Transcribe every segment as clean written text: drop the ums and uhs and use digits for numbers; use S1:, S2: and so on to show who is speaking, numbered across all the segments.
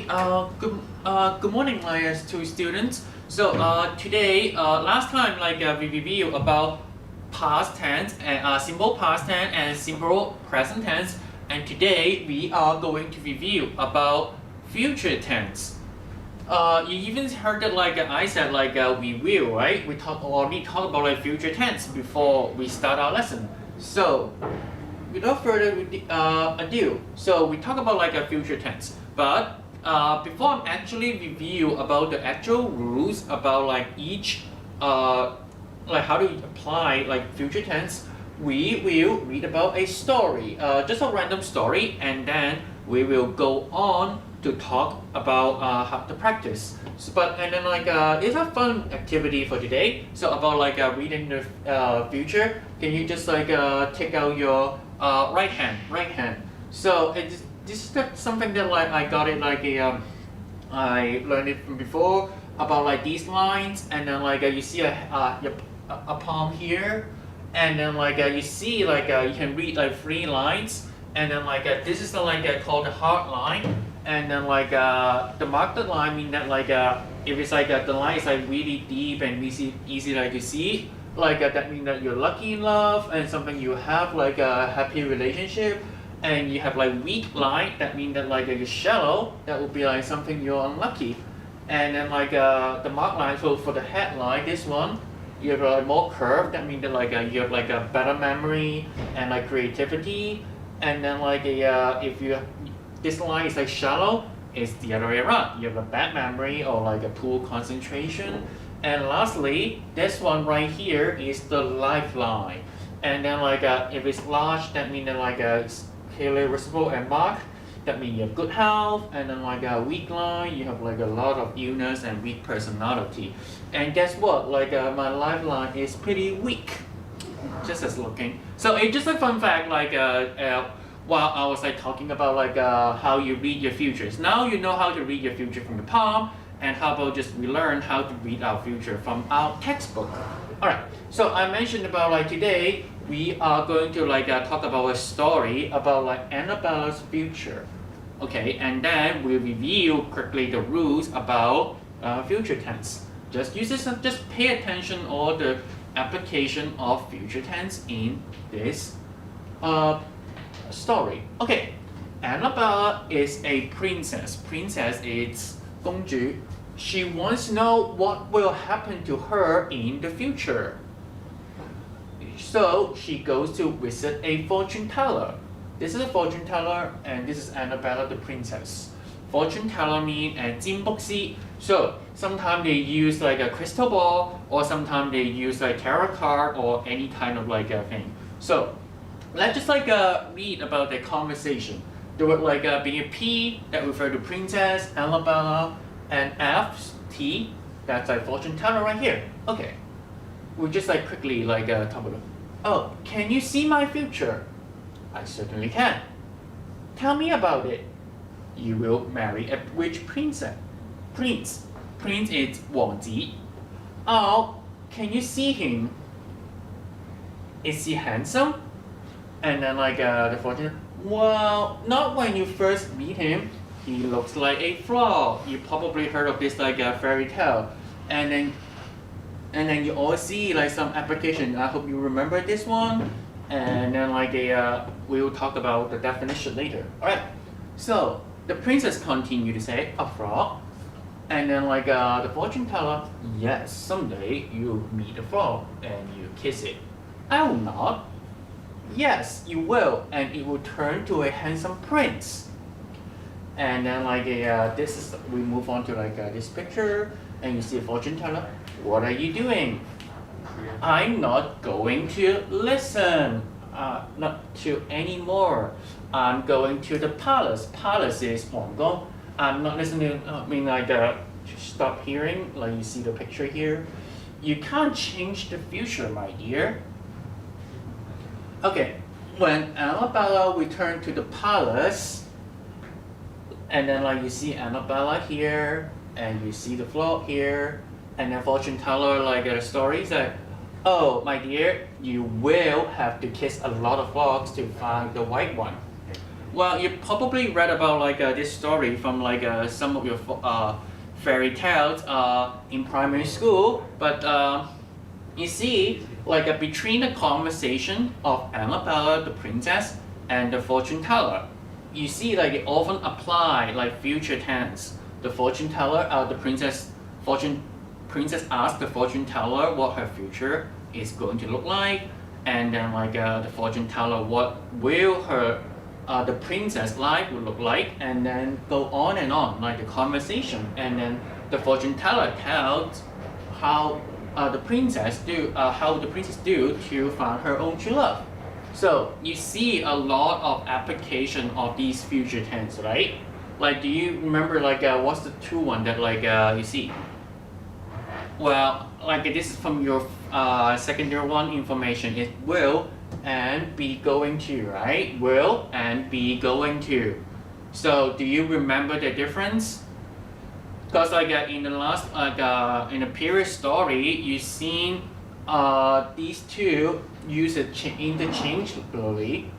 S1: Okay, good morning, to students. So today, last time, we review about past tense and simple past tense and simple present tense, and today we are going to review about future tense. You even heard that I said we will, right? We already talked about future tense before we start our lesson. So without further ado, so we talk about a future tense. But before I'm actually review about the actual rules about each how to apply future tense, we will read about a story, just a random story, and then we will go on to talk about how to practice. So, it's a fun activity for today. So about reading the future, can you just take out your right hand. So this is something that I got it I learned it from before about these lines, and then you see a palm here, and then you see you can read three lines, and then this is called the hard line, and then the marked line mean that if it's the line is really deep and easy to see, that means that you're lucky in love and something you have a happy relationship. And you have weak line, that means that you're shallow, that would be something you're unlucky. And then the marked line, so for the headline, this one, you have more curved, that means that you have a better memory and creativity. And then if you this line is shallow, it's the other way around. You have a bad memory or a poor concentration. And lastly, this one right here is the lifeline. And then if it's large, that means that it's clearly visible and marked. That means you have good health. And then a weak line, you have a lot of illness and weak personality. And guess what? My lifeline is pretty weak. Just as looking. So it's just a fun fact. While I was talking about how you read your futures. Now you know how to read your future from the palm, and how about just we learn how to read our future from our textbook. Alright, so I mentioned about today we are going to talk about a story about Annabella's future. Okay, and then we'll review quickly the rules about future tense. Just use this and just pay attention all the application of future tense in this story. Okay, Annabella is a princess. Princess is 公主. She wants to know what will happen to her in the future. So she goes to visit a fortune teller. This is a fortune teller, and this is Annabella the princess. Fortune teller means 占卜師. So sometimes they use a crystal ball, or sometimes they use tarot card or any kind of thing. So let's just read about the conversation. The word being a P, that refer to princess, Annabella, and F, T, that's fortune teller right here. Okay, we'll just quickly talk about it. Oh, can you see my future? I certainly can. Tell me about it. You will marry a rich princess. Prince is 王子. Oh, can you see him? Is he handsome? And then the fortune, well, not when you first meet him. He looks like a frog. You probably heard of this fairy tale. And then you all see some application. I hope you remember this one. And then we will talk about the definition later. Alright. So the princess continued to say, a frog. And then the fortune teller, yes, someday you'll meet a frog and you kiss it. I will not. Yes, you will, and it will turn to a handsome prince. And then this is, we move on to this picture, and you see a fortune teller. What are you doing? I'm not going to listen, not to anymore. I'm going to the palace. Palace is 皇宮. I'm not listening. I mean stop hearing. You see the picture here. You can't change the future, my dear. Okay, when Annabella returned to the palace, and then you see Annabella here, and you see the float here, and then fortune teller the story said, oh my dear, you will have to kiss a lot of frogs to find the white one. Well, you probably read about like this story from like some of your fairy tales in primary school, but you see, like between the conversation of Annabella the princess and the fortune teller, you see like it often apply like future tense. The fortune teller, the princess asks the fortune teller what her future is going to look like, and then like the fortune teller what will her the princess life will look like, and then go on and on like the conversation, and then the fortune teller tells how the princess do to find her own true love. So you see a lot of application of these future tense, right? Like, do you remember like what's the two one that like you see? Well, like this is from your secondary one information. It will and be going to, right? Will and be going to. So do you remember the difference? Because like in the last in the previous story, you've seen these two use it interchangeably.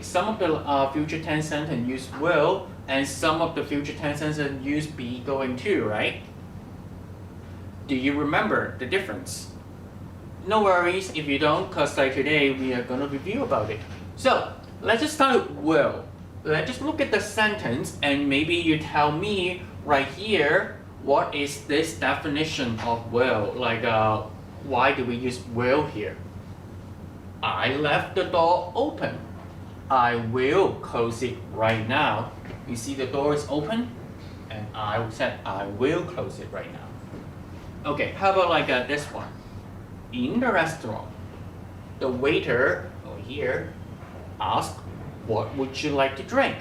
S1: Some of the future tense sentence use will, and some of the future tense sentence use be going to, right? Do you remember the difference? No worries if you don't, because like today we are going to review about it. So let's just start with will. Let's just look at the sentence and maybe you tell me right here what is this definition of will. Like why do we use will here? I left the door open. I will close it right now. You see the door is open and I said I will close it right now. Okay, how about like this one? In the restaurant, the waiter over here asked, what would you like to drink?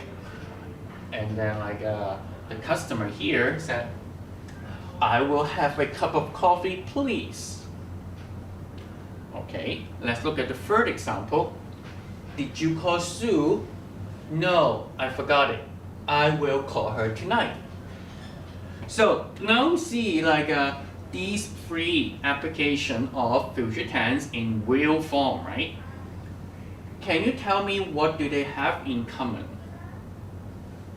S1: And then like the customer here said, I will have a cup of coffee, please. Okay, let's look at the third example. Did you call Sue? No, I forgot it. I will call her tonight. So now see like these three application of future tense in will form, right? Can you tell me what do they have in common?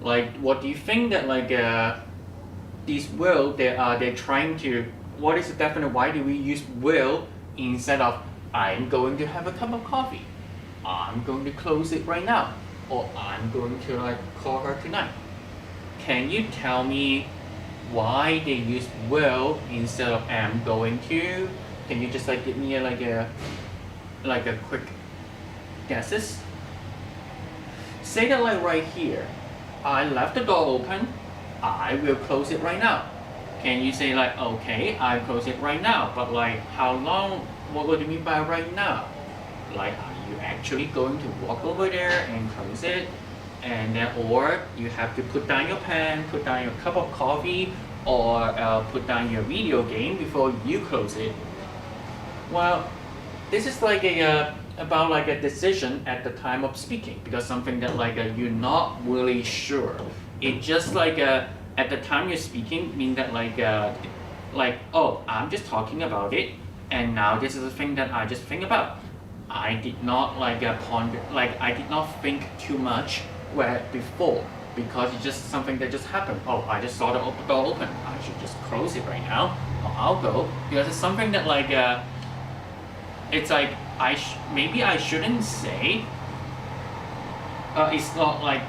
S1: Like what do you think that like these will they're trying to, what is the definite, why do we use will instead of I'm going to have a cup of coffee, I'm going to close it right now, or I'm going to like call her tonight? Can you tell me why they use will instead of am going to? Can you just like give me a quick guesses? Say that like right here, I left the door open, I will close it right now. Can you say like, okay, I close it right now, but like how long, what do you mean by right now? Like, are you actually going to walk over there and close it? And then, or you have to put down your pen, put down your cup of coffee, or put down your video game before you close it. Well, this is like about like a decision at the time of speaking, because something that like you're not really sure. It just like at the time you're speaking mean that like oh, I'm just talking about it, and now this is a thing that I just think about. I did not like ponder, like I did not think too much where before, because it's just something that just happened. Oh, I just saw the door open, I should just close it right now, or I'll go, because it's something that like it's like maybe I shouldn't say. It's not like,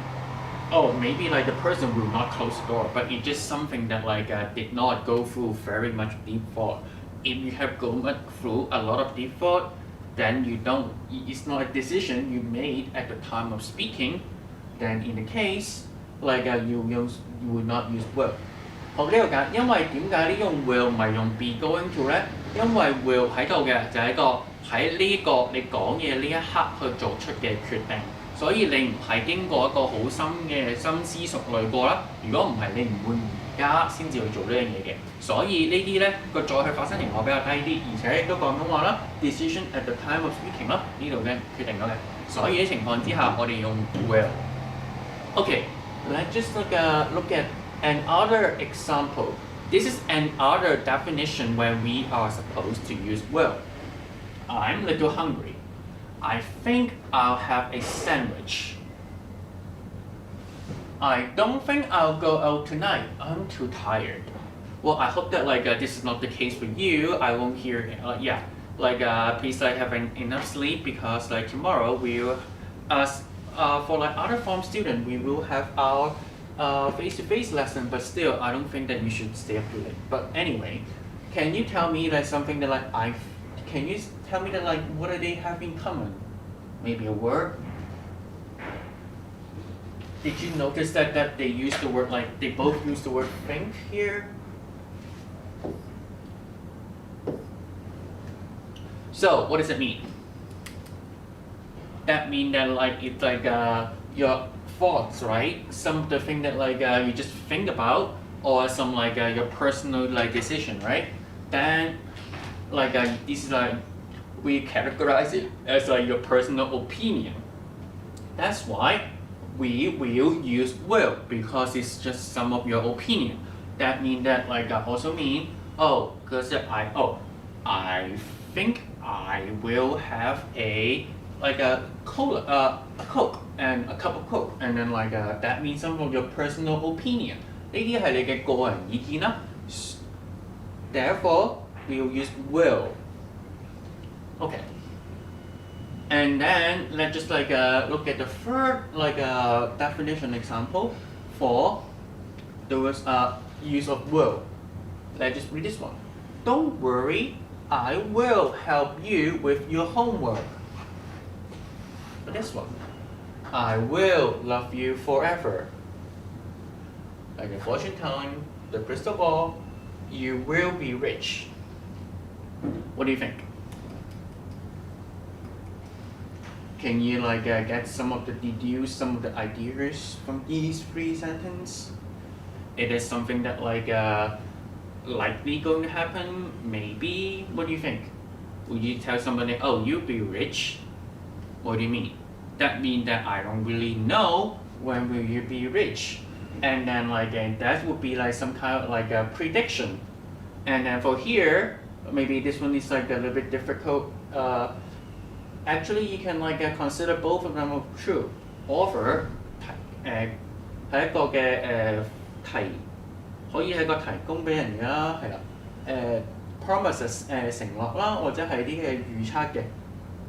S1: oh, maybe like the person will not close the door, but it's just something that like did not go through very much deep thought. If you have gone through a lot of deep thought, then you don't, it's not a decision you made at the time of speaking, then in the case like you will not use will. 好，呢個解，因為點解呢用 will 唔係用 be going to 咧？因為 will 喺度嘅就係一個喺呢個你講嘢呢一刻去做出嘅決定，所以你唔係經過一個好深嘅深思熟慮過啦。如果唔係，你唔會而家先至去做呢樣嘢嘅。所以呢啲咧個再去發生情況比較低啲，而且亦都講緊話啦 ，decision at the time of speaking 啦，呢度嘅決定咗嘅。所以喺情況之下，我哋用 will。Okay, let's just look at another example. This is another definition where we are supposed to use will. I'm a little hungry. I think I'll have a sandwich. I don't think I'll go out tonight. I'm too tired. Well, I hope that this is not the case for you. I won't hear yeah. Please have enough sleep because tomorrow we'll for other form student we will have our face-to-face lesson, but still I don't think that you should stay up too late. But anyway, can you tell me something that can you tell me that what do they have in common? Maybe a word? Did you notice that they use the word they both use the word think here? So what does it mean? That means that it's your thoughts, right? Some of the thing that you just think about, or some your personal decision, right? Then this is we categorize it as your personal opinion. That's why we will use will, because it's just some of your opinion. That means that also mean because I think I will have a cola, a Coke and a cup of Coke, and then that means some of your personal opinion. 呢啲係你嘅個人意見啦。Therefore, we will use will. Okay. And then let's just look at the third definition example for the use of will. Let's just read this one. Don't worry, I will help you with your homework. But this one, I will love you forever. Like a fortune telling, the crystal ball, you will be rich. What do you think? Can you get deduce some of the ideas from these three sentences? It is something that likely going to happen, maybe. What do you think? Would you tell somebody, oh, you'll be rich? What do you mean? That means that I don't really know when will you be rich, and then that would be some kind of a prediction. And then for here, maybe this one is a little bit difficult. Actually, you can consider both of them true. Offer 係一個嘅提，可以係個提供俾人㗎啦，係啦。promises 承諾啦，或者係啲嘅預測嘅。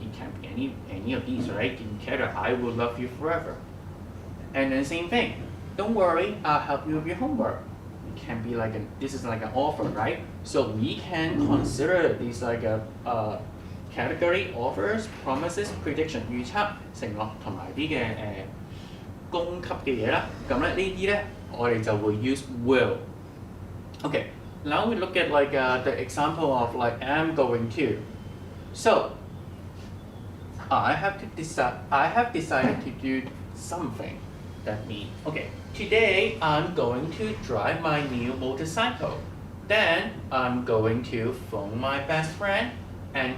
S1: It can be any of these, right? You can care I will love you forever. And then same thing. Don't worry, I'll help you with your homework. It can be this is an offer, right? So we can consider these category offers, promises, prediction 預測、承諾同埋啲嘅供給嘅嘢啦。咁咧呢啲咧，我哋就會 use will. Okay, now we look at the example of am going to. So I have decided to do something. That means today I'm going to drive my new motorcycle. Then I'm going to phone my best friend, and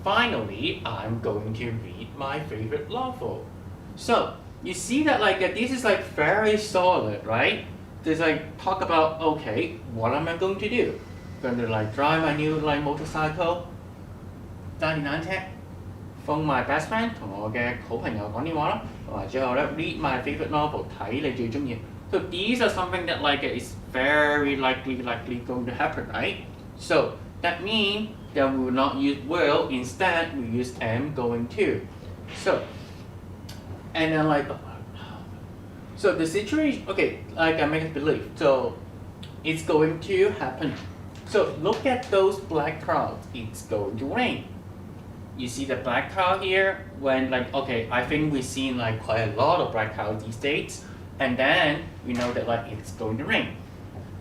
S1: finally, I'm going to read my favorite novel. So you see that this is very solid, right? There's talk about what am I going to do? Going to drive my new motorcycle, 揸電單車 phone my best friend 同我嘅好朋友講電話啦，同埋最後咧 read my favorite novel 睇你最中意。So these are something that is very likely going to happen, right? So that means that we will not use will, instead we use am going to. So, and then so the situation, I make a believe. So it's going to happen. So look at those black clouds. It's going to rain. You see the black cloud here? When I think we've seen quite a lot of black clouds these days. And then we know that it's going to rain.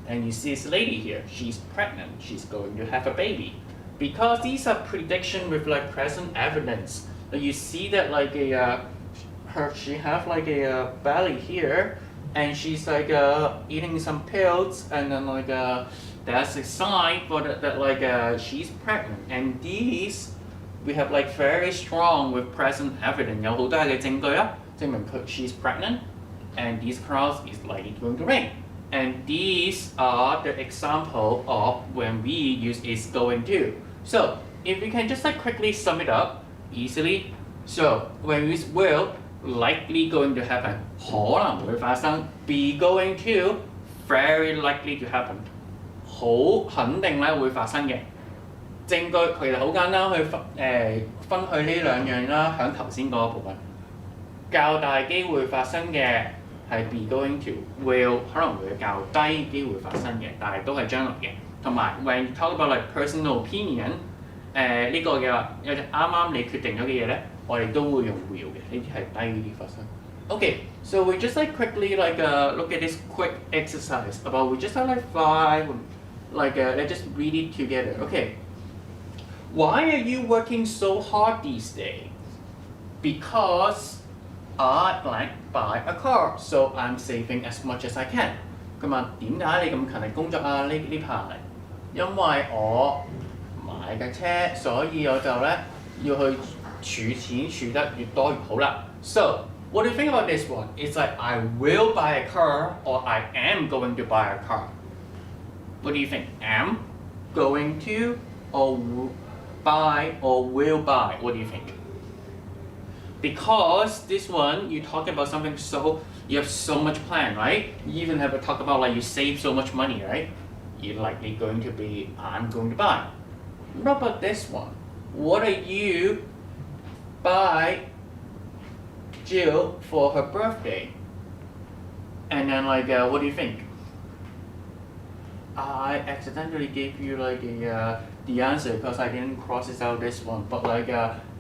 S1: And you see this lady here. She's pregnant. She's going to have a baby. Because these are prediction with present evidence. You see that she have a belly here, and she's eating some pills, and then that's a sign for that she's pregnant. And these we have very strong with present evidence. 有好多嘅證據啦，證明she's pregnant, and these clouds is likely going to rain. And these are the example of when we use is going to. So if we can just quickly sum it up easily. So when we use will, likely going to happen 可能會發生 be going to very likely to happen 好肯定咧會發生嘅證據其實好簡單去分去呢兩樣啦，喺頭先嗰部分較大機會發生嘅係 be going to will 可能會較低機會發生嘅，但係都係將來嘅。同埋 when you talk about like personal opinion 呢個嘅話有隻啱啱你決定咗嘅嘢咧，我哋都會用 will 嘅，呢啲係低啲發生。Okay, so we just like quickly like look at this quick exercise about we just have like 5 like let's just read it together. Okay. Why are you working so hard these days? Because I blank buy a car, so I'm saving as much as I can. 佢問點解你咁勤力工作啊？呢排因為我買架車，所以我就咧要去儲錢儲得越多越好啦。So what do you think about this one? It's like I will buy a car or I am going to buy a car. What do you think? Am going to or buy or will buy? What do you think? Because this one you talk about something so you have so much plan, right? You even have to talk about like you save so much money, right? You're likely going to be I'm going to buy. What about this one? What are you buy Jill for her birthday? And then like what do you think? I accidentally gave you like the answer because I didn't cross it out this one. But like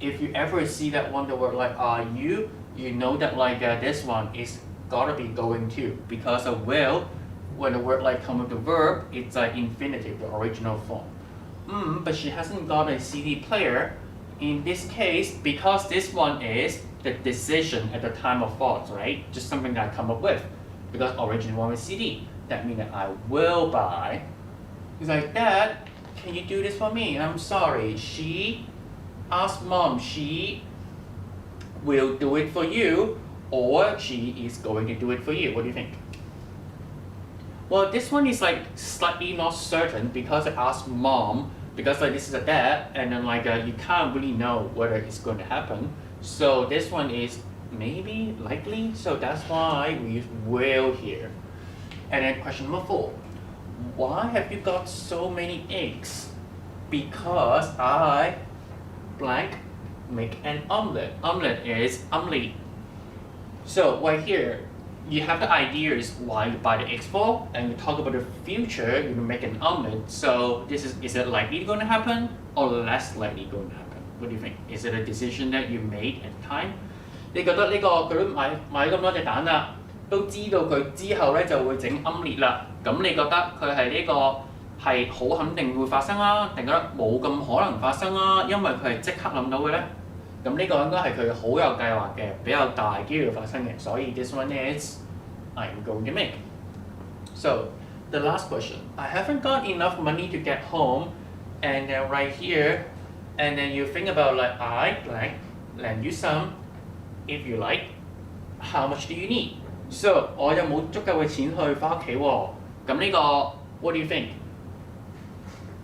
S1: if you ever see that one, the word like are you know that like this one is gotta be going to because of will. When the word like come with the verb, it's like infinitive, the original form. But she hasn't got a CD player. In this case, because this one is the decision at the time of thoughts, right? Just something that I come up with. Because original one was CD. That means that I will buy. He's like, Dad, can you do this for me? I'm sorry. She asked Mom, she will do it for you or she is going to do it for you. What do you think? Well, this one is like slightly not certain because I asked Mom because like this is a dad and then like you can't really know whether it's going to happen. So this one is maybe likely. So that's why we use will here. And then question number 4. Why have you got so many eggs? Because I blank make an omelette. Omelette is omelet. So right here, you have the ideas why you buy the eggs for, and you talk about the future, you make an omelette. So this is it likely going to happen or less likely going to happen? What do you think? Is it a decision that you made at the time? 你覺得呢個佢都買咁多隻蛋啦，都知道佢之後咧就會整omelette啦。咁你覺得佢係呢個係好肯定會發生啊，定覺得冇咁可能發生啊？因為佢係即刻諗到嘅咧。咁呢個應該係佢好有計劃嘅，比較大機會發生嘅。所以 this one is I'm going to make. So the last question. I haven't got enough money to get home, and then right here, and then you think about like I blank lend you some. If you like, how much do you need? So 我有冇足夠嘅錢去翻屋企喎？咁呢個 what do you think?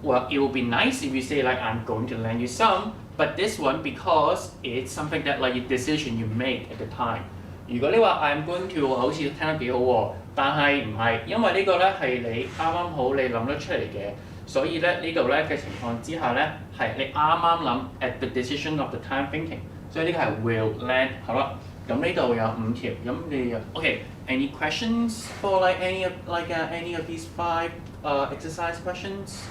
S1: Well, it would be nice if you say like I'm going to lend you some, but this one because it's something that like a decision you made at the time. 如果你話 I'm going to 好似聽得幾好喎，但係唔係，因為呢個咧係你啱啱好你諗得出嚟嘅，所以咧呢度咧嘅情況之下咧係你啱啱諗 at the decision of the time thinking。所以呢個係 will land 好啦，咁呢度有5條，咁你OK？Any questions for like any of these 5 exercise questions?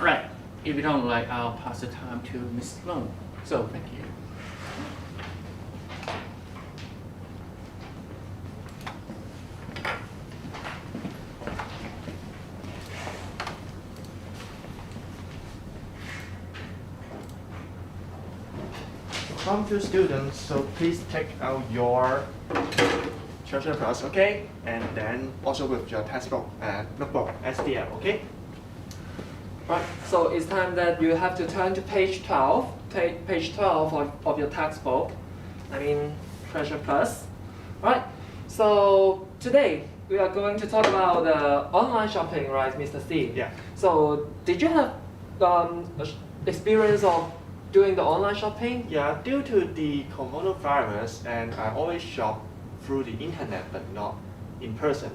S1: Alright, if you don't like, I'll pass the time to Ms. Sloan. So thank you.
S2: Come to students, so please take out your treasure purse, okay? And then also with your textbook and notebook, SDL, okay?
S3: Right, so it's time that you have to turn to page 12, page 12 of your textbook, treasure plus. Right, so today we are going to talk about online shopping, right, Mr. C?
S2: Yeah.
S3: So did you have experience of doing the online shopping?
S2: Yeah, due to the coronavirus, and I always shop through the internet, but not in person.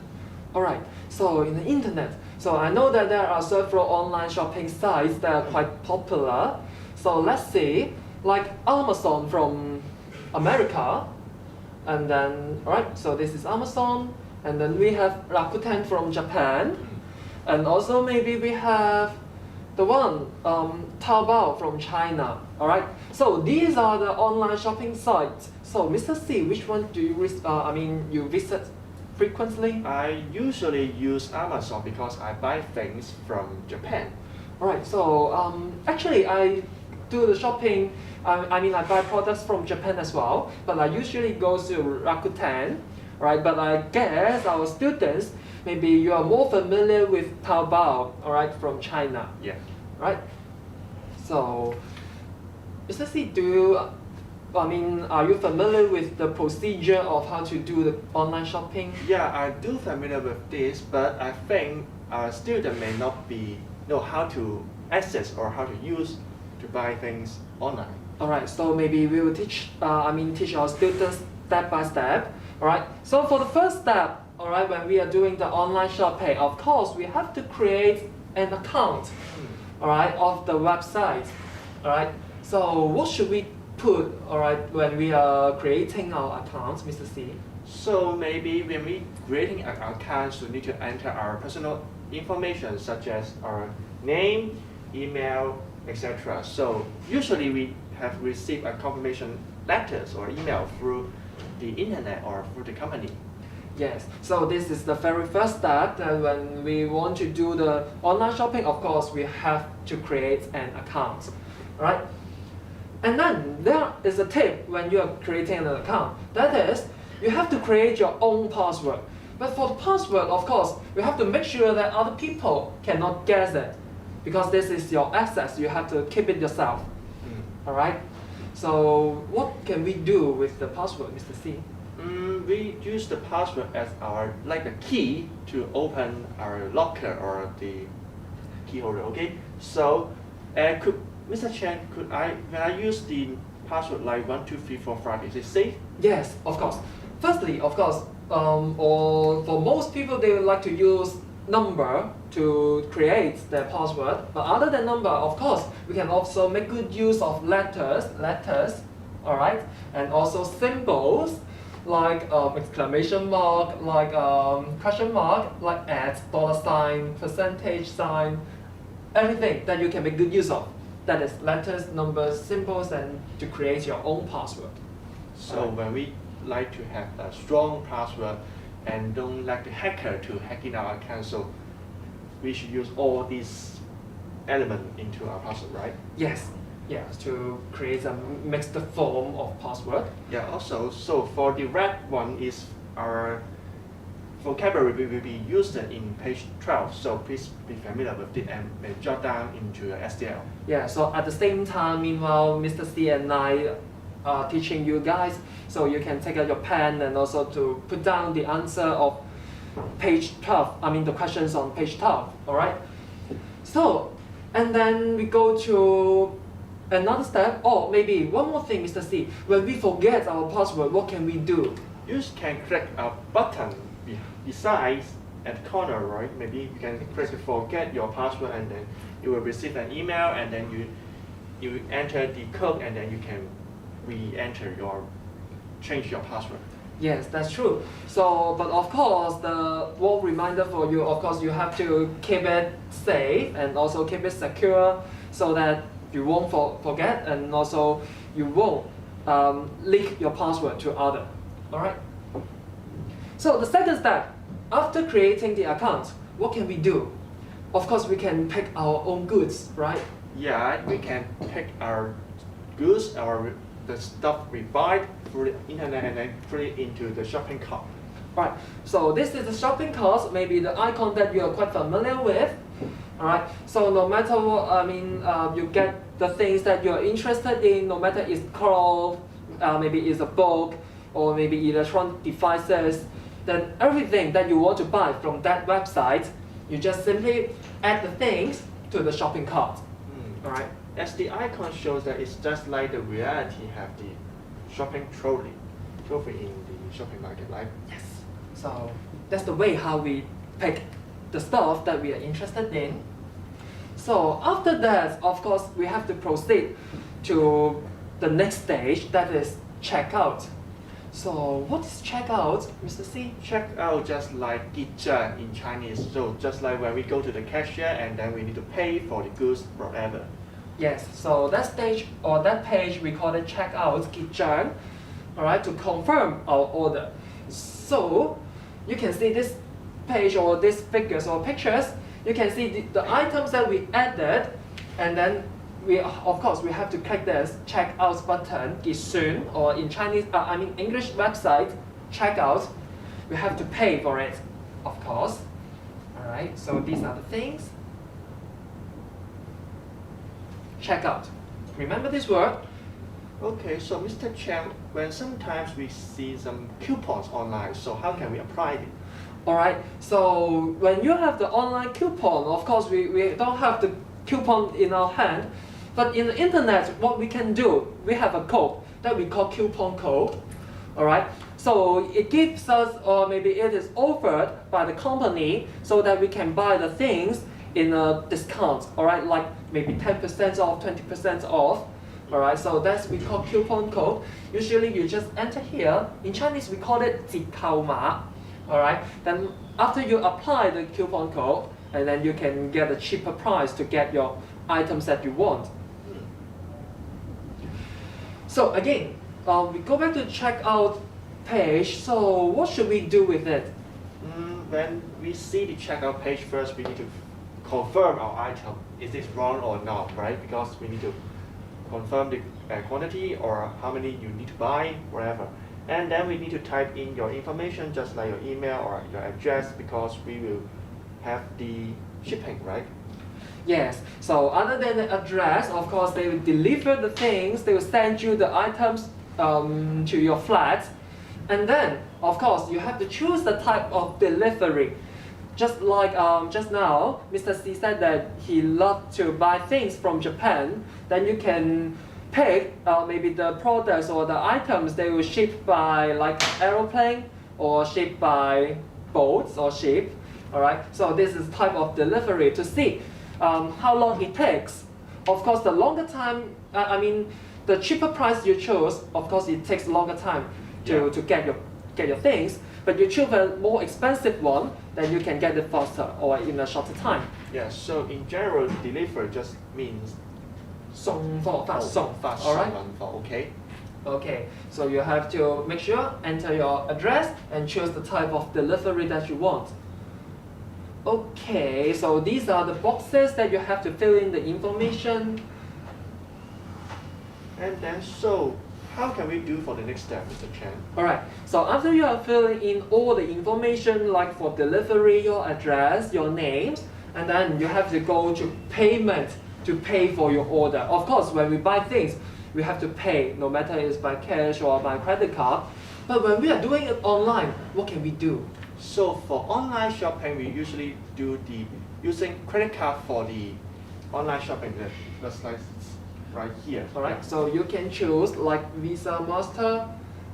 S3: Alright, so in the internet, so I know that there are several online shopping sites that are quite popular. So let's see, like Amazon from America, and then, alright, so this is Amazon, and then we have Rakuten from Japan, and also maybe we have the one, Taobao from China, alright? So these are the online shopping sites. So Mr. C, which one do you, you visit frequently?
S2: I usually use Amazon because I buy things from Japan.
S3: Alright, so actually I do the shopping, I buy products from Japan as well, but I usually go to Rakuten, right? But I guess our students, maybe you are more familiar with Taobao, alright, from China,
S2: Yeah.
S3: right? So, Mr. C, are you familiar with the procedure of how to do the online shopping?
S2: Yeah, I do familiar with this, but I think a student may not know how to access or how to use to buy things online.
S3: Alright, so maybe we will teach our students step by step. Alright, so for the first step, alright, when we are doing the online shopping, of course, we have to create an account, alright, of the website. Alright, so what should we put, alright, when we are creating our accounts, Mr. C?
S2: So maybe when we creating an account, we need to enter our personal information such as our name, email, etc. So usually we have received a confirmation letters or email through the internet or through the company.
S3: Yes, so this is the very first step that when we want to do the online shopping, of course, we have to create an account, right? And then there is a tip when you are creating an account. That is, you have to create your own password. But for the password, of course, you have to make sure that other people cannot guess it. Because this is your access, you have to keep it yourself. Alright? So what can we do with the password, Mr. C?
S2: We use the password as the key to open our locker or the key holder, okay? So Mr. Chen, when I use the password like 1, 2, 3, 4, 5, is it safe?
S3: Yes, of course. Firstly, of course, or for most people, they would like to use number to create their password. But other than number, of course, we can also make good use of letters, all right, and also symbols like exclamation mark, like question mark, like at, dollar sign, percentage sign, everything that you can make good use of. That is letters, numbers, symbols, and to create your own password.
S2: So when we like to have a strong password and don't like the hacker to hack in our account, so we should use all these elements into our password, right?
S3: Yes, to create a mixed form of password.
S2: Yeah, also, so for the red one is our vocabulary will be used in page 12, so please be familiar with it and jot down into your STL.
S3: Yeah, so at the same time, meanwhile, Mr. C and I are teaching you guys, so you can take out your pen and also to put down the answer of page 12, the questions on page 12, alright? So, and then we go to another step, or maybe one more thing, Mr. C. When we forget our password, what can we do?
S2: You can click a button beside at the corner, right? Maybe you can click to forget your password, and then you will receive an email, and then you enter the code, and then you can re-enter change your password.
S3: Yes, that's true. So, but of course, the one reminder for you, of course, you have to keep it safe and also keep it secure so that you won't forget, and also you won't leak your password to others. All right? So the second step, after creating the account, what can we do? Of course, we can pick our own goods, right?
S2: Yeah, we can pick our goods or the stuff we buy through the internet and then put it into the shopping cart.
S3: Right, so this is the shopping cart, maybe the icon that you are quite familiar with. Alright, so no matter what, you get the things that you're interested in, no matter it's clothes, maybe it's a book, or maybe electronic devices, then everything that you want to buy from that website, you just simply add the things to the shopping cart. Alright?
S2: as the icon shows that it's just like the reality have the shopping trophy in the shopping market, right?
S3: Yes. So that's the way how we pick the stuff that we are interested in. So after that, of course, we have to proceed to the next stage, that is checkout. So what is checkout, Mr. C?
S2: Checkout just like 结账 in Chinese. So just like when we go to the cashier and then we need to pay for the goods, whatever.
S3: Yes, so that stage or that page we call it checkout, 结账, alright, to confirm our order. So you can see this page or these figures or pictures, you can see the items that we added, and then we of course we have to click this checkout button, 结算, or in Chinese, English website, checkout. We have to pay for it, of course. Alright, so these are the things. Checkout. Remember this word?
S2: Okay, so Mr. Chen, when sometimes we see some coupons online, so how can we apply it?
S3: Alright, so when you have the online coupon, of course we don't have the coupon in our hand, but in the internet, what we can do, we have a code that we call coupon code. Alright, so it gives us, or maybe it is offered by the company so that we can buy the things in a discount, alright, like maybe 10% off, 20% off. Alright, so that's we call coupon code. Usually you just enter here. In Chinese we call it 折扣碼. Alright, then after you apply the coupon code, and then you can get a cheaper price to get your items that you want. So again, we go back to the checkout page. So what should we do with it?
S2: When we see the checkout page first, we need to confirm our item. Is it wrong or not, right? Because we need to confirm the quantity or how many you need to buy, whatever. And then we need to type in your information, just like your email or your address, because we will have the shipping, right?
S3: Yes, so other than the address, of course, they will deliver the things, they will send you the items to your flat. And then, of course, you have to choose the type of delivery. Just like just now, Mr. C said that he loved to buy things from Japan, then you can pick maybe the products or the items they will ship by like aeroplane or ship by boats or ship. Alright, so this is type of delivery to see how long it takes. Of course, the longer time, the cheaper price you choose, of course, it takes longer time to get your things. But you choose a more expensive one, then you can get it faster or in a shorter time.
S2: Yeah, so in general, deliver just means
S3: 送货发送.
S2: 发送
S3: Alright?
S2: 文法, okay?
S3: Okay, so you have to make sure, enter your address and choose the type of delivery that you want. Okay, so these are the boxes that you have to fill in the information.
S2: And then, so how can we do for the next step, Mr. Chen?
S3: Alright, so after you are filling in all the information like for delivery, your address, your names, and then you have to go to payment to pay for your order. Of course, when we buy things, we have to pay, no matter it's by cash or by credit card. But when we are doing it online, what can we do?
S2: So for online shopping, we usually do the using credit card for the online shopping. That's like right here.
S3: Alright, so you can choose like Visa, Master,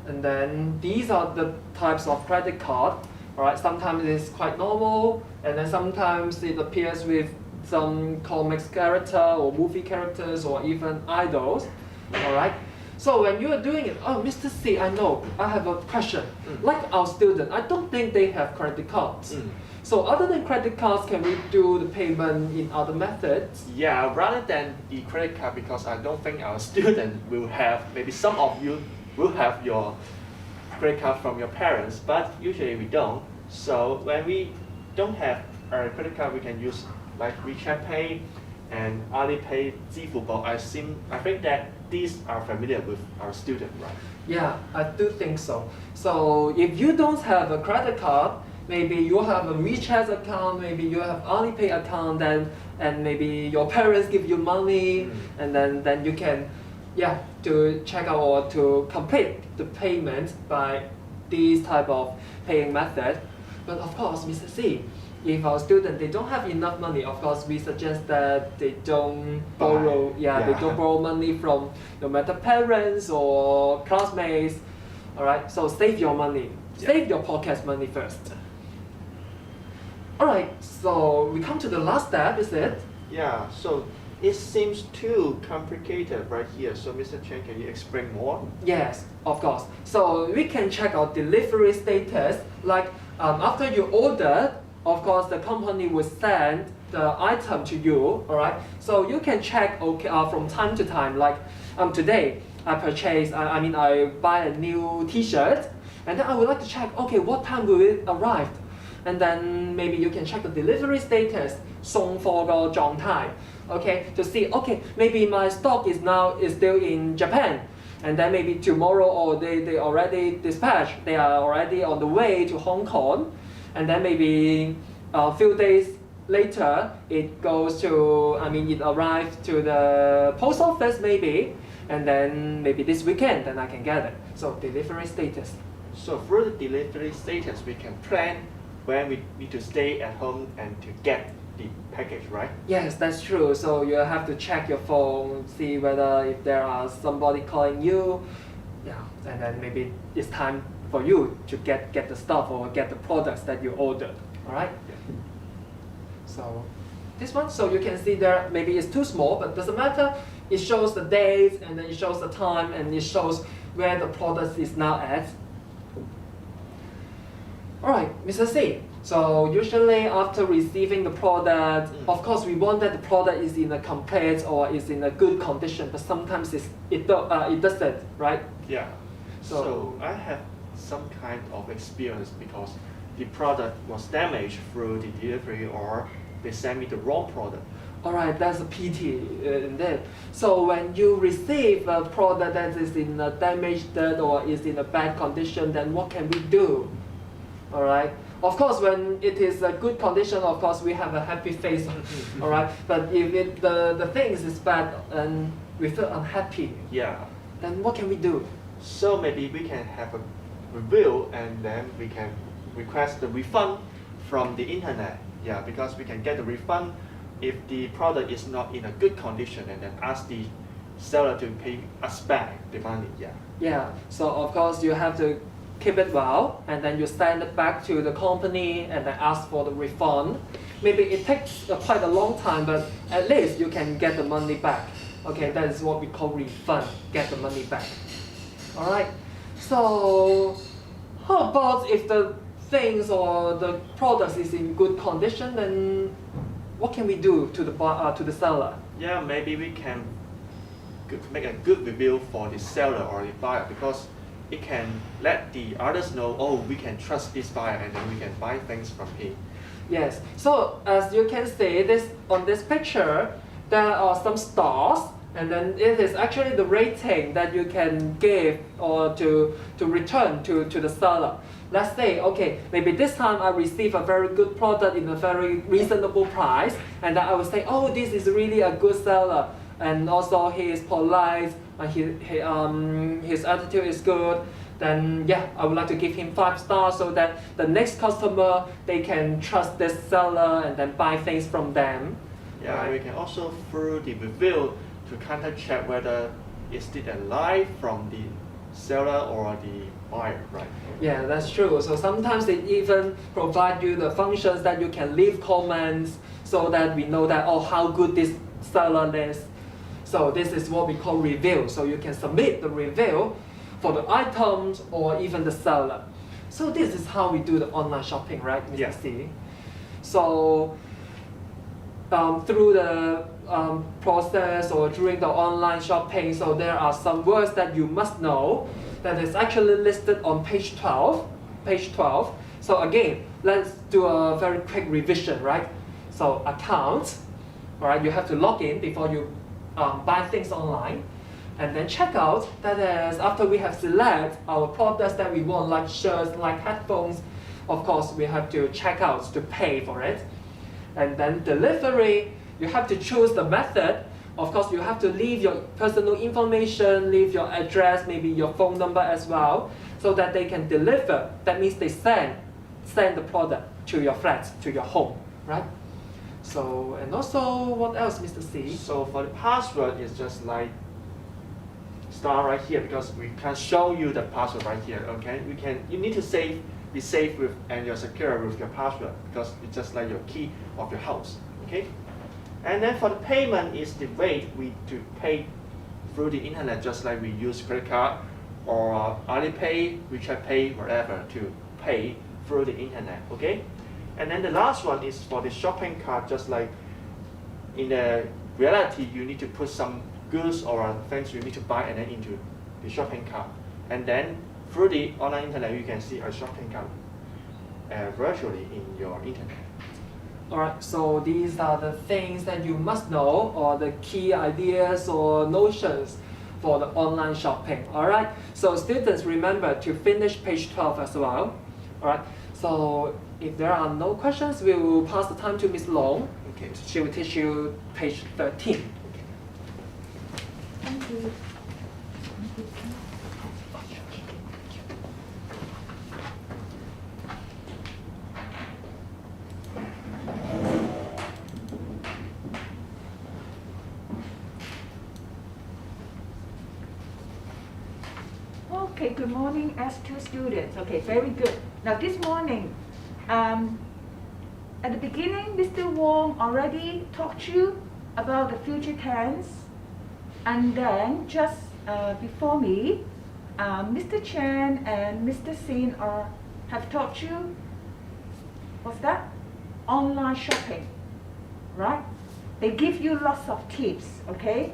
S3: and then these are the types of credit card. Alright, sometimes it's quite normal, and then sometimes it appears with some comics character or movie characters or even idols. Alright, so when you are doing it, oh Mr. C, I know, I have a question. Like our student, I don't think they have credit cards. So other than credit cards, can we do the payment in other methods?
S2: Yeah, rather than the credit card, because I don't think our student will have, maybe some of you will have your credit card from your parents, but usually we don't. So when we don't have a credit card, we can use like WeChat Pay and Alipay, 支付宝. I think that these are familiar with our student, right?
S3: Yeah, I do think so. So if you don't have a credit card, maybe you have a WeChat account, maybe you have Alipay account, and maybe your parents give you money, and then you can, to check out or to complete the payment by these type of paying method. But of course, Mr. C, if our student they don't have enough money, of course we suggest that they don't borrow.
S2: Yeah.
S3: They don't borrow money from no matter parents or classmates. All right, so save your money, save your pocket money first. All right, so we come to the last step, is it?
S2: Yeah, so it seems too complicated right here. So Mr. Chen, can you explain more?
S3: Yes, of course. So we can check our delivery status. Like after you ordered, of course the company will send the item to you. All right. So you can check from time to time. Like today I purchased. I buy a new T-shirt, and then I would like to check. Okay, what time will it arrive? And then maybe you can check the delivery status, 送貨個狀態, okay, to see, okay, maybe my stock is still in Japan, and then maybe tomorrow or they already dispatched, they are already on the way to Hong Kong, and then maybe a few days later it goes to, it arrives to the post office maybe, and then maybe this weekend then I can get it. So delivery status.
S2: So through the delivery status, we can plan when we need to stay at home and to get the package, right?
S3: Yes, that's true. So you have to check your phone, see whether if there are somebody calling you, yeah, and then maybe it's time for you to get the stuff or get the products that you ordered. All right.
S2: Yeah.
S3: So this one, so you can see there maybe it's too small, but doesn't matter. It shows the dates and then it shows the time and it shows where the product is now at. Alright, Mr. C. So usually after receiving the product, of course we want that the product is in a complete or is in a good condition, but sometimes it doesn't, right?
S2: Yeah. So I have some kind of experience because the product was damaged through the delivery or they sent me the wrong product.
S3: Alright, that's a pity indeed. So when you receive a product that is in a damaged state or is in a bad condition, then what can we do? Alright. Of course, when it is a good condition, of course we have a happy face. Alright. But if the things is bad and we feel unhappy,
S2: yeah,
S3: then what can we do?
S2: So maybe we can have a review and then we can request the refund from the internet. Yeah, because we can get the refund if the product is not in a good condition and then ask the seller to pay us back the money. Yeah.
S3: Yeah. So of course you have to keep it well, and then you send it back to the company and then ask for the refund. Maybe it takes quite a long time, but at least you can get the money back. Okay, that is what we call refund, get the money back. Alright, so how about if the things or the products is in good condition, then what can we do to the seller?
S2: Yeah, maybe we can make a good review for the seller or the buyer because it can let the others know, oh, we can trust this buyer and then we can buy things from him.
S3: Yes, so as you can see on this picture, there are some stars and then it is actually the rating that you can give or to return to the seller. Let's say, okay, maybe this time I receive a very good product in a very reasonable price and then I will say, oh, this is really a good seller and also he is polite, his attitude is good, then yeah, I would like to give him 5 stars so that the next customer, they can trust this seller and then buy things from them.
S2: Yeah,
S3: right?
S2: we can also through the review to contact check whether is it a lie from the seller or the buyer, right?
S3: Yeah, that's true. So sometimes they even provide you the functions that you can leave comments so that we know that, oh, how good this seller is. So this is what we call review. So you can submit the review for the items or even the seller. So this is how we do the online shopping, right, Mr.
S2: Yeah.
S3: C? So through the process or during the online shopping, so there are some words that you must know that is actually listed on page 12. Page 12. So again, let's do a very quick revision, right? So account, all right, you have to log in before you buy things online. And then checkout, that is after we have select our products that we want, like shirts, like headphones, of course we have to check out to pay for it. And then delivery, you have to choose the method. Of course, you have to leave your personal information, leave your address, maybe your phone number as well, so that they can deliver. That means they send the product. to your flat, to your home, right? So, and also, what else, Mr. C?
S2: So for the password, it's just like star right here because we can show you the password right here. Okay, you need to be safe with and you're secure with your password because it's just like your key of your house. Okay, and then for the payment is the way we to pay through the internet, just like we use credit card or Alipay, WeChat Pay, whatever to pay through the internet. Okay. And then the last one is for the shopping cart, just like in the reality, you need to put some goods or things you need to buy and then into the shopping cart. And then through the online internet, you can see a shopping cart virtually in your internet.
S3: Alright, so these are the things that you must know, or the key ideas or notions for the online shopping. Alright, so students, remember to finish page 12 as well. Alright, so if there are no questions, we will pass the time to Ms. Long.
S2: Okay.
S3: She will teach you page 13.
S4: Thank you. Okay, good morning, S2 students. Okay, very good. Now this morning, at the beginning, Mr. Wong already talked to you about the future tense. And then just before me, Mr. Chen and Mr. Sin have taught you, what's that? Online shopping, right? They give you lots of tips, okay?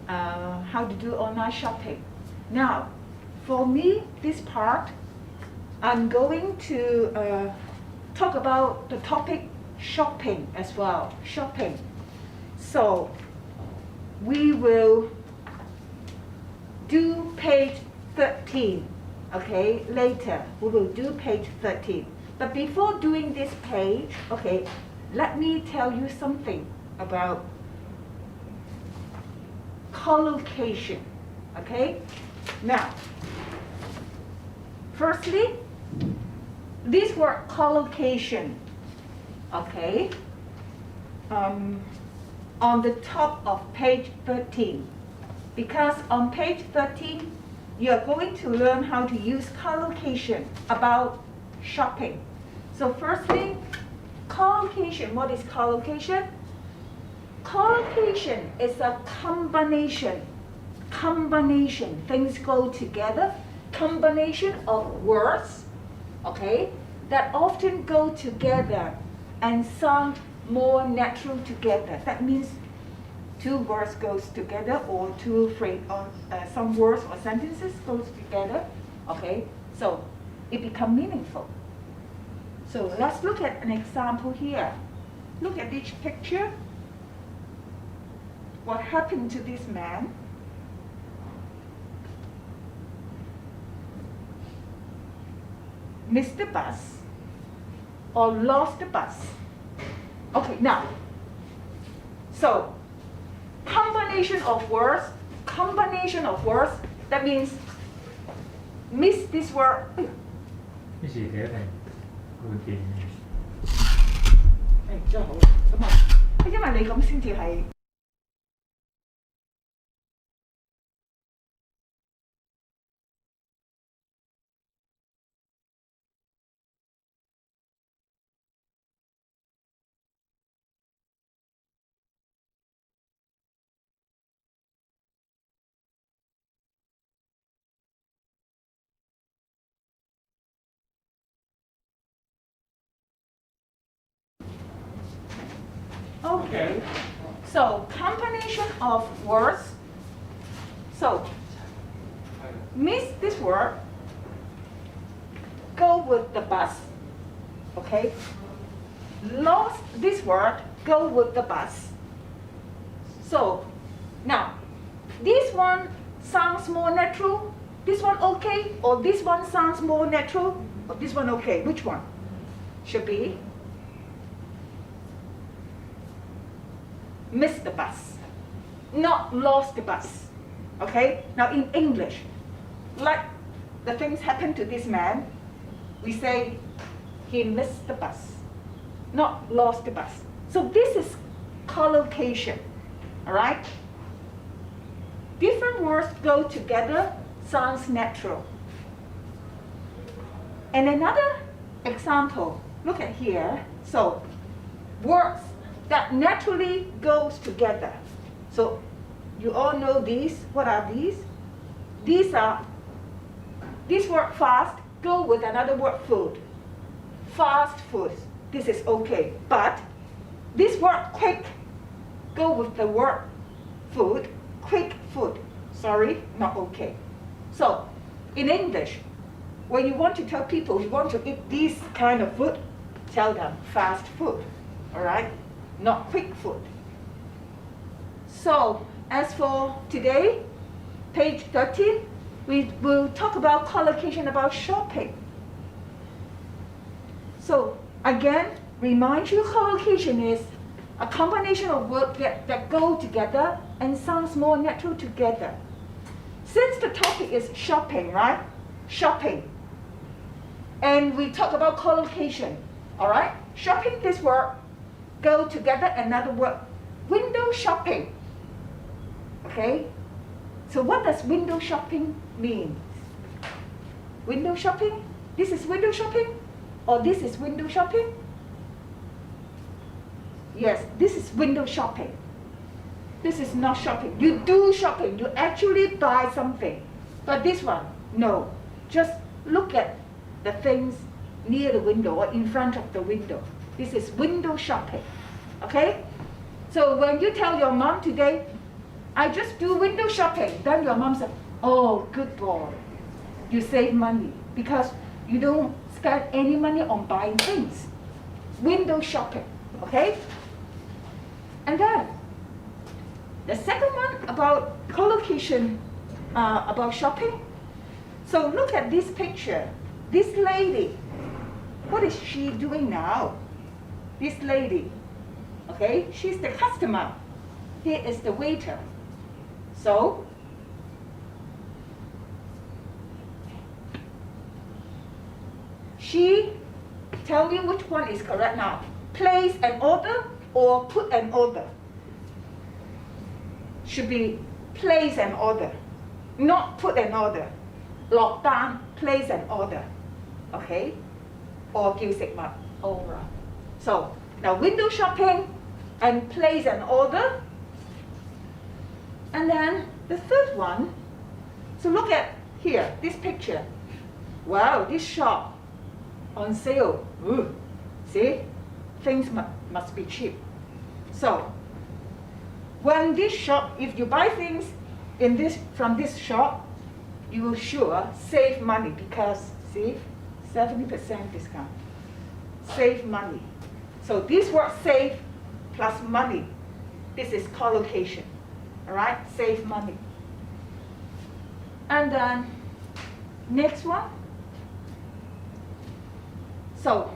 S4: How to do online shopping. Now, for me, this part, I'm going to talk about the topic shopping as well, shopping. So, we will do page 13, okay, later. We will do page 13. But before doing this page, okay, let me tell you something about collocation, okay? Now, firstly, this word collocation, okay, on the top of page 13, because on page 13, you are going to learn how to use collocation about shopping. So firstly, collocation. What is collocation? Collocation is a combination, things go together, combination of words, okay, that often go together and sound more natural together. That means two words goes together, or two phrases, or some words or sentences goes together. Okay, so it becomes meaningful. So let's look at an example here. Look at each picture. What happened to this man? Missed the bus or lost the bus. Okay, now, so combination of words, that means miss this word.
S5: 呢時幾多平會見？
S4: 真係好，咁啊，因為你咁先至係。Okay, so combination of words. So, miss this word, go with the bus, okay? Lost this word, go with the bus. So, now, this one sounds more natural, this one okay, or this one sounds more natural, or this one okay. Which one should be? Missed the bus, not lost the bus. Okay? Now in English, like the things happened to this man, we say he missed the bus. not lost the bus. So this is collocation, all right? Different words go together, sounds natural. And another example, look at here. So words that naturally goes together. So you all know these. What are these? These word fast go with another word food. Fast food, this is okay. But this word quick go with the word food, quick food. Sorry, not okay. So in English, when you want to tell people you want to eat this kind of food, tell them fast food, all right? Not quick food. So as for today, page 13, we will talk about collocation about shopping. So again, remind you collocation is a combination of words that go together and sounds more natural together. Since the topic is shopping, right? Shopping. And we talk about collocation, all right? Shopping, this word, go together, another word, window shopping, okay? So what does window shopping mean? Window shopping? This is window shopping? Or this is window shopping? Yes, this is window shopping. This is not shopping. You do shopping, you actually buy something. But this one, no. Just look at the things near the window or in front of the window. This is window shopping, okay? So when you tell your mom today, I just do window shopping, then your mom said, oh, good boy. You save money because you don't spend any money on buying things. Window shopping, okay? And then, the second one about collocation, about shopping. So look at this picture. This lady, what is she doing now? This lady, okay, she's the customer. Here is the waiter. So, she tell you which one is correct now. Place an order or put an order. Should be place an order, not put an order. Log down, place an order. Okay? Or 叫食物 over. So, now window shopping and place an order. And then the third one, so look at here, this picture. Wow, this shop on sale. Ooh, see? Things must be cheap. So, when this shop, if you buy things from this shop, you will sure save money because, see, 70% discount. Save money. So this word save plus money, this is collocation. All right, save money. And then next one. So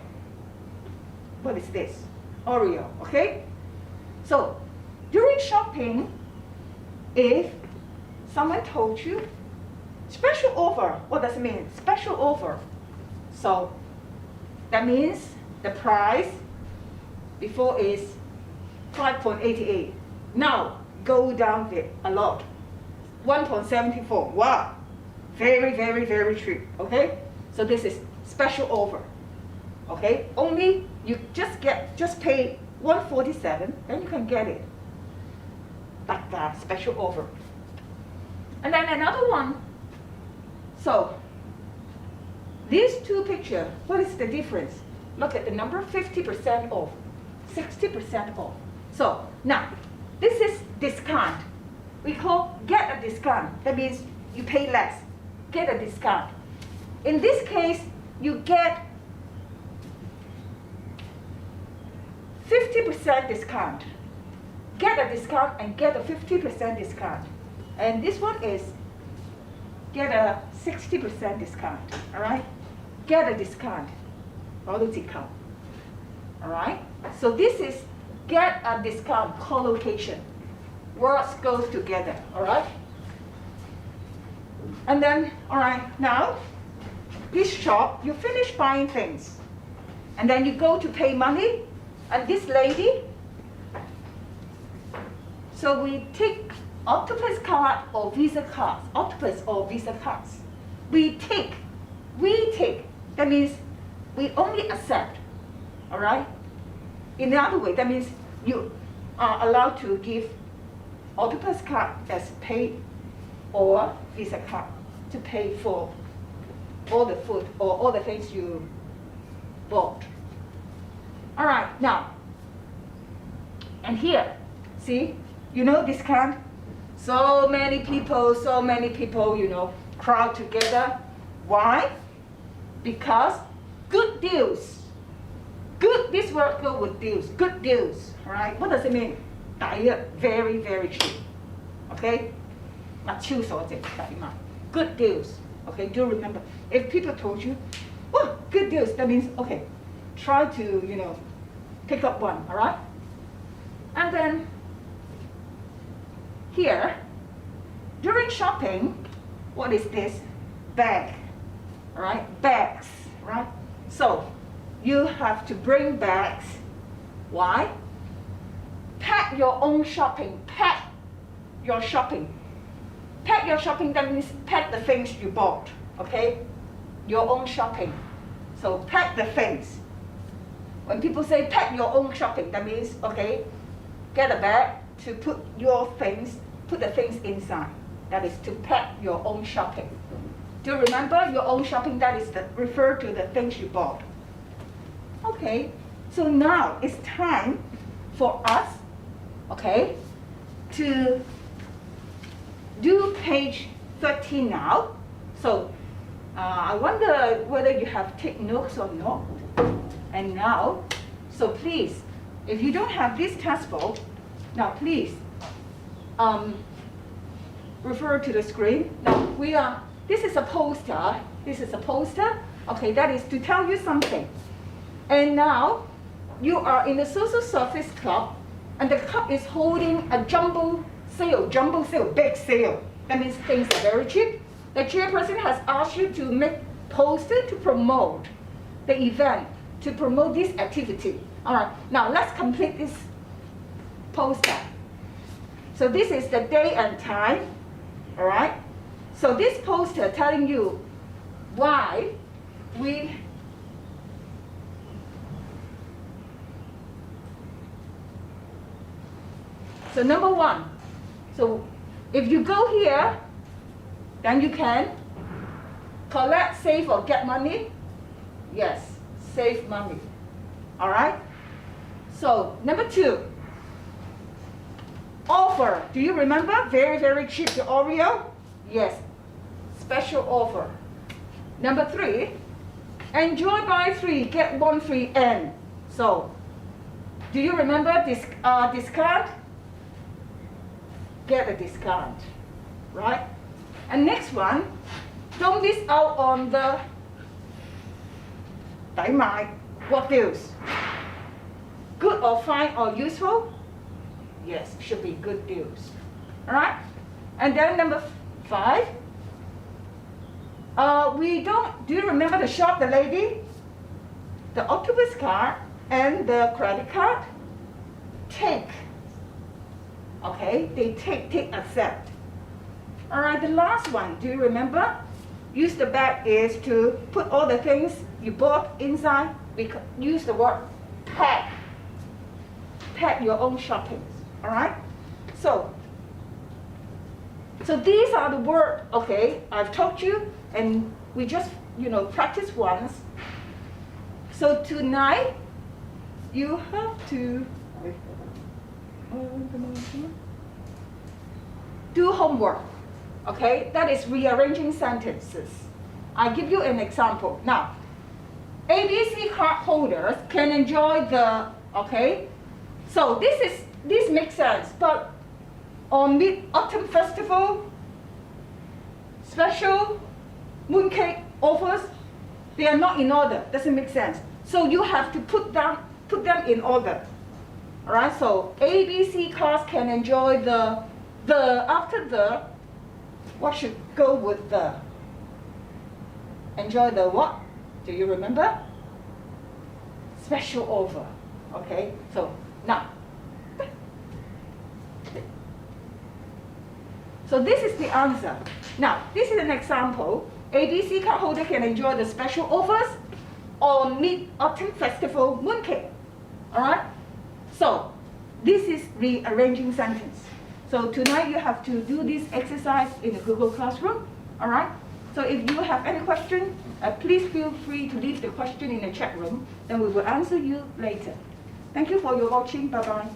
S4: what is this? Oreo, okay? So during shopping, if someone told you special offer, what does it mean? Special offer. So that means the price before is 5.88. Now go down there a lot. 1.74. Wow. Very, very, very cheap. Okay? So this is special offer. Okay? Only you just pay 147, then you can get it. Like that, special offer. And then another one. So these two pictures, what is the difference? Look at the number, 50% off, 60% off. So now, this is discount. We call get a discount. That means you pay less, get a discount. In this case, you get 50% discount. Get a discount and get a 50% discount. And this one is get a 60% discount, all right? Get a discount, all right? So this is get a discount, collocation. Words goes together, all right? And then, all right, now, this shop, you finish buying things. And then you go to pay money, and this lady. So we take octopus card or Visa cards, octopus or Visa cards. We take, that means we only accept, all right? In the other way, that means you are allowed to give octopus card as paid or Visa card to pay for all the food or all the things you bought. All right, now, and here, see, you know discount? So many people, you know, crowd together. Why? Because good deals. Good, this word go with deals, good deals, all right? What does it mean? 抵啊, very, very cheap, okay? 物超所值，抵買. Good deals, okay? Do remember, if people told you, oh, good deals, that means, okay, try to, you know, pick up one, all right? And then here, during shopping, what is this? Bag, all right? Bags, right? So you have to bring bags. Why? Pack your own shopping. Pack your shopping. Pack your shopping, that means pack the things you bought, okay? Your own shopping. So pack the things. When people say pack your own shopping, that means, okay, get a bag to put your things, put the things inside. That is to pack your own shopping. Do you remember your own shopping? That is refer to the things you bought. Okay, so now it's time for us, okay, to do page 13 now. So I wonder whether you have taken notes or not. And now, so please, if you don't have this textbook, now please refer to the screen. Now this is a poster. This is a poster. Okay, that is to tell you something. And now you are in the social service club, and the club is holding a jumbo sale, big sale. That means things are very cheap. The chairperson has asked you to make poster to promote the event, to promote this activity. All right, now let's complete this poster. So this is the day and time, all right? So this poster telling you why we So number one, so if you go here, then you can collect, save, or get money. Yes, save money. All right? So number two, offer. Do you remember? Very, very cheap, the Oreo? Yes, special offer. Number three, enjoy buy 3, get 1 free N. So, do you remember this discount? Get a discount, right? And next one, don't miss out on the 抵買. What deals? Good or fine or useful? Yes, should be good deals. All right? And then number 5, do you remember the shop, the lady? The octopus card and the credit card? Take. Okay, they take, accept. All right, the last one, do you remember? Use the bag is to put all the things you bought inside. We use the word pack. Pack your own shopping, all right? So these are the words, okay, I've taught you, and we just, practice once. So tonight, you have to do homework, okay? That is rearranging sentences. I give you an example. Now, ABC card holders can enjoy the, okay? So this makes sense, but on Mid-Autumn Festival, special mooncake offers, they are not in order, doesn't make sense. So you have to put them in order. All right, so ABC cards can enjoy after the, what should go with the? Enjoy the what? Do you remember? Special offer. Okay, so now. So this is the answer. Now, this is an example. ABC card holder can enjoy the special offers on Mid-Autumn Festival mooncake. All right? So, this is rearranging sentence. So tonight you have to do this exercise in the Google Classroom. All right? So if you have any question, please feel free to leave the question in the chat room. Then we will answer you later. Thank you for your watching. Bye-bye.